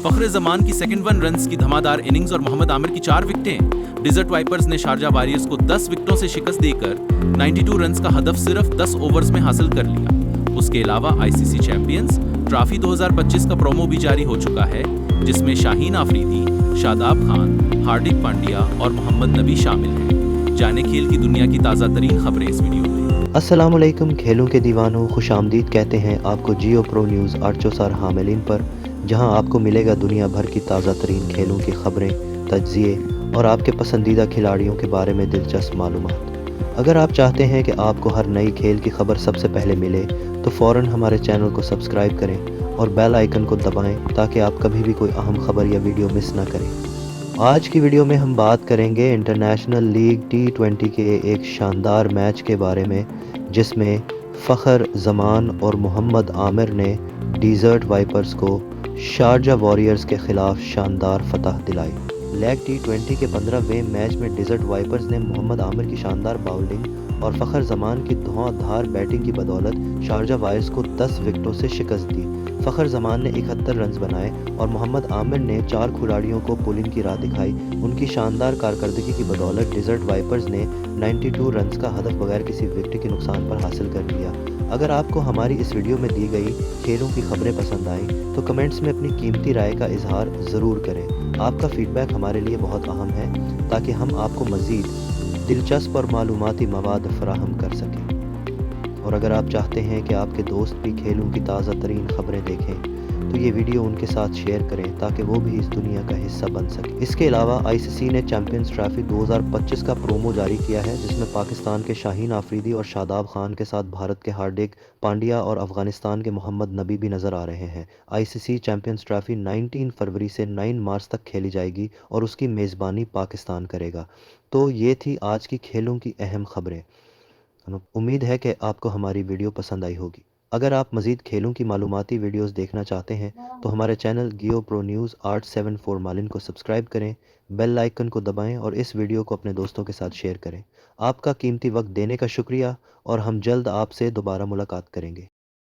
फखर जमान की second one runs की धमादार innings और मोहम्मद आमिर की 4 विकेटें। डिजर्ट वाइपर्स ने शारजा वॉरियर्स को 10 विकेटों से शिकस्त देकर 92 रन्स का हदफ सिर्फ 10 ओवर्स में हासिल कर लिया। उसके अलावा आईसीसी चैंपियंस ट्रॉफी 2025 का प्रोमो भी जारी हो चुका है, जिसमें शाहीन आफरीदी, शादाब खान, हार्दिक पांड्या और मोहम्मद नबी शामिल हैं। जाने खेल की दुनिया की ताज़ा तरीन खबरें इस वीडियो में। अस्सलामुअलैकुम खेलों के दीवानों, खुशामदीद कहते हैं आपको जियो प्रो न्यूज़ 804 हामिलीन पर, जहां आपको मिलेगा दुनिया भर की ताज़ा तरीन खेलों की खबरें, तज्ज़िये और आपके पसंदीदा खिलाड़ियों के बारे में दिलचस्प मालूमात। अगर आप चाहते हैं कि आपको हर नई खेल की खबर सबसे पहले मिले तो फ़ौरन हमारे चैनल को सब्सक्राइब करें और बेल आइकन को दबाएं ताकि आप कभी भी कोई अहम खबर या वीडियो मिस ना करें। आज की वीडियो में हम बात करेंगे इंटरनेशनल लीग T20 के एक शानदार मैच के बारे में, जिसमें फ़खर जमान और मोहम्मद आमिर ने डिज़र्ट वाइपर्स को शारजा वॉरियर्स के ख़िलाफ़ शानदार फतह दिलाई। लीग T20 के 15वें मैच में डिज़र्ट वाइपर्स ने मोहम्मद आमिर की शानदार बाउलिंग और फ़खर जमान की धुआंधार बैटिंग की बदौलत शारजा वॉरियर्स को 10 विकेटों से शिकस्त दी। फ़खर जमान ने 71 रन बनाए और मोहम्मद आमिर ने 4 खिलाड़ियों को पुलिंग की राह दिखाई। उनकी शानदार कारकर्दगी की बदौलत डिज़र्ट वाइपर्स ने 92 रन का हदफ बगैर किसी विकेट के नुकसान पर हासिल कर लिया। अगर आपको हमारी इस वीडियो में दी गई खेलों की खबरें पसंद आएँ तो कमेंट्स में अपनी कीमती राय का इजहार ज़रूर करें। आपका फीडबैक हमारे लिए बहुत अहम है ताकि हम आपको मज़ीद दिलचस्प और मालूमाती मवाद फराहम कर सकें। और अगर आप चाहते हैं कि आपके दोस्त भी खेलों की ताज़ा तरीन खबरें देखें तो ये वीडियो उनके साथ शेयर करें ताकि वो भी इस दुनिया का हिस्सा बन सके। इसके अलावा आईसीसी ने चैंपियंस ट्रॉफी 2025 का प्रोमो जारी किया है, जिसमें पाकिस्तान के शाहीन आफरीदी और शादाब खान के साथ भारत के हार्दिक पांड्या और अफगानिस्तान के मोहम्मद नबी भी नज़र आ रहे हैं। आईसीसी चैंपियंस ट्रॉफी 19 फरवरी से 9 मार्च तक खेली जाएगी और उसकी मेज़बानी पाकिस्तान करेगा। तो ये थी आज की खेलों की अहम खबरें। उम्मीद है कि आपको हमारी वीडियो पसंद आई होगी। अगर आप मज़ीद खेलों की मालूमाती वीडियोस देखना चाहते हैं तो हमारे चैनल जियो प्रो न्यूज़ 874 मालिन को सब्सक्राइब करें, बेल आइकन को दबाएं और इस वीडियो को अपने दोस्तों के साथ शेयर करें। आपका कीमती वक्त देने का शुक्रिया और हम जल्द आपसे दोबारा मुलाकात करेंगे।